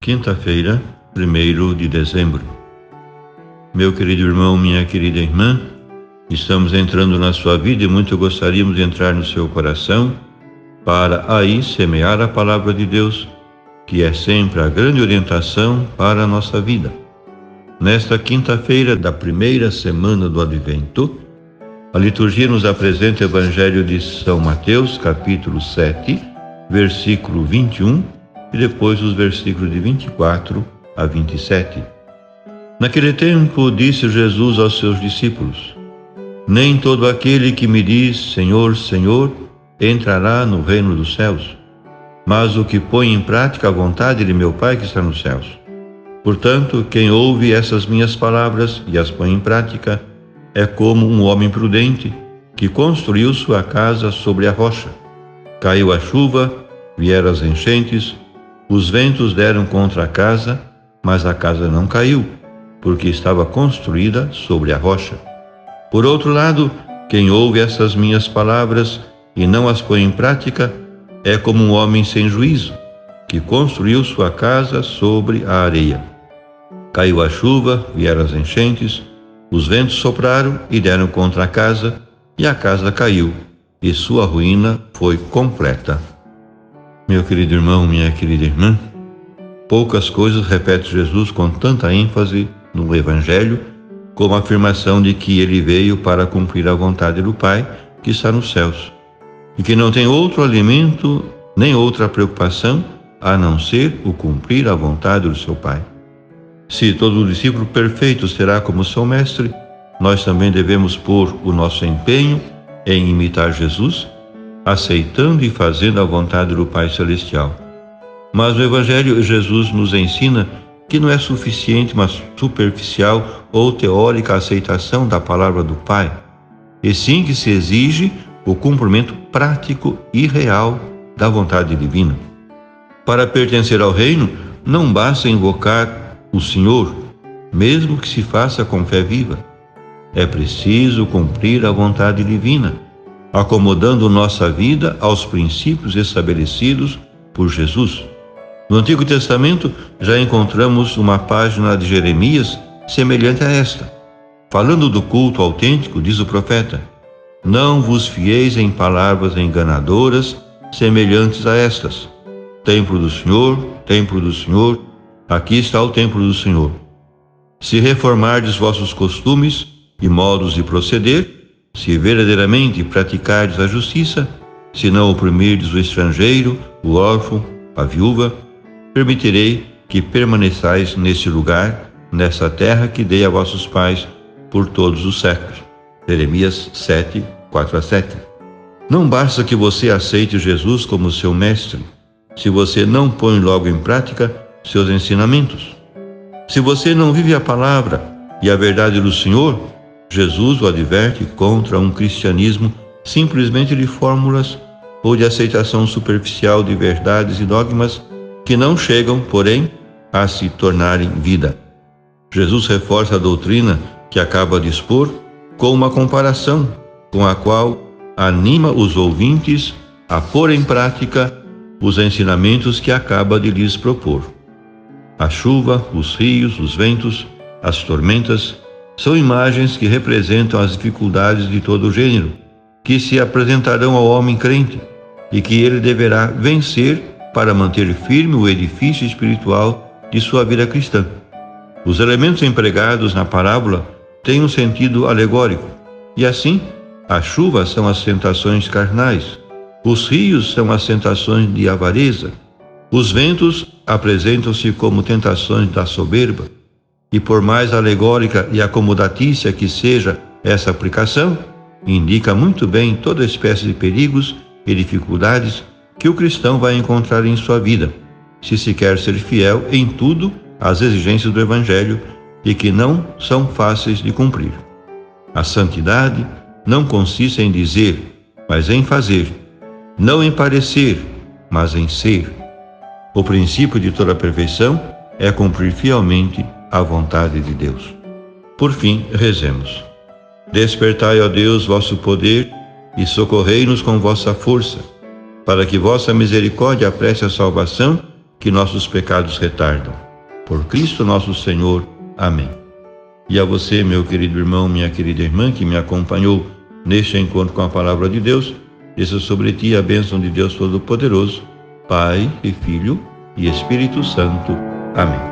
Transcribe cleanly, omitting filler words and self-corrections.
Quinta-feira, 1º de dezembro. Meu querido irmão, minha querida irmã, estamos entrando na sua vida e muito gostaríamos de entrar no seu coração para aí semear a palavra de Deus, que é sempre a grande orientação para a nossa vida. Nesta quinta-feira da primeira semana do Advento, a liturgia nos apresenta o Evangelho de São Mateus, capítulo 7, versículo 21, e depois os versículos de 24 a 27. Naquele tempo disse Jesus aos seus discípulos: Nem todo aquele que me diz Senhor, Senhor, entrará no reino dos céus, mas o que põe em prática a vontade de meu Pai que está nos céus. Portanto, quem ouve essas minhas palavras e as põe em prática é como um homem prudente que construiu sua casa sobre a rocha. Caiu a chuva, vieram as enchentes, os ventos deram contra a casa, mas a casa não caiu, porque estava construída sobre a rocha. Por outro lado, quem ouve essas minhas palavras e não as põe em prática é como um homem sem juízo, que construiu sua casa sobre a areia. Caiu a chuva, vieram as enchentes, os ventos sopraram e deram contra a casa, e a casa caiu, e sua ruína foi completa. Meu querido irmão, minha querida irmã, poucas coisas repete Jesus com tanta ênfase no Evangelho, como a afirmação de que ele veio para cumprir a vontade do Pai que está nos céus, e que não tem outro alimento nem outra preocupação a não ser o cumprir a vontade do seu Pai. Se todo discípulo perfeito será como seu mestre, nós também devemos pôr o nosso empenho em imitar Jesus, aceitando e fazendo a vontade do Pai Celestial. Mas no Evangelho, Jesus nos ensina que não é suficiente uma superficial ou teórica aceitação da palavra do Pai, e sim que se exige o cumprimento prático e real da vontade divina. Para pertencer ao reino, não basta invocar o Senhor, mesmo que se faça com fé viva. É preciso cumprir a vontade divina, acomodando nossa vida aos princípios estabelecidos por Jesus. No Antigo Testamento já encontramos uma página de Jeremias semelhante a esta. Falando do culto autêntico, diz o profeta: Não vos fieis em palavras enganadoras semelhantes a estas. Templo do Senhor, aqui está o templo do Senhor. Se reformardes vossos costumes e modos de proceder, se verdadeiramente praticardes a justiça, se não oprimirdes o estrangeiro, o órfão, a viúva, permitirei que permaneçais neste lugar, nessa terra que dei a vossos pais por todos os séculos. Jeremias 7, 4 a 7. Não basta que você aceite Jesus como seu mestre, se você não põe logo em prática seus ensinamentos. Se você não vive a palavra e a verdade do Senhor, Jesus o adverte contra um cristianismo simplesmente de fórmulas ou de aceitação superficial de verdades e dogmas que não chegam, porém, a se tornarem vida. Jesus reforça a doutrina que acaba de expor com uma comparação com a qual anima os ouvintes a pôr em prática os ensinamentos que acaba de lhes propor. A chuva, os rios, os ventos, as tormentas são imagens que representam as dificuldades de todo gênero, que se apresentarão ao homem crente e que ele deverá vencer para manter firme o edifício espiritual de sua vida cristã. Os elementos empregados na parábola têm um sentido alegórico, e assim, a chuva são as tentações carnais, os rios são as tentações de avareza, os ventos apresentam-se como tentações da soberba, e por mais alegórica e acomodatícia que seja essa aplicação, indica muito bem toda espécie de perigos e dificuldades que o cristão vai encontrar em sua vida, se quer ser fiel em tudo às exigências do Evangelho e que não são fáceis de cumprir. A santidade não consiste em dizer, mas em fazer, não em parecer, mas em ser. O princípio de toda perfeição é cumprir fielmente a vontade de Deus. Por fim, rezemos. Despertai, ó Deus, vosso poder e socorrei-nos com vossa força, para que vossa misericórdia apresse a salvação que nossos pecados retardam. Por Cristo nosso Senhor. Amém. E a você, meu querido irmão, minha querida irmã, que me acompanhou neste encontro com a Palavra de Deus, desça sobre ti a bênção de Deus Todo-Poderoso, Pai e Filho e Espírito Santo. Amém.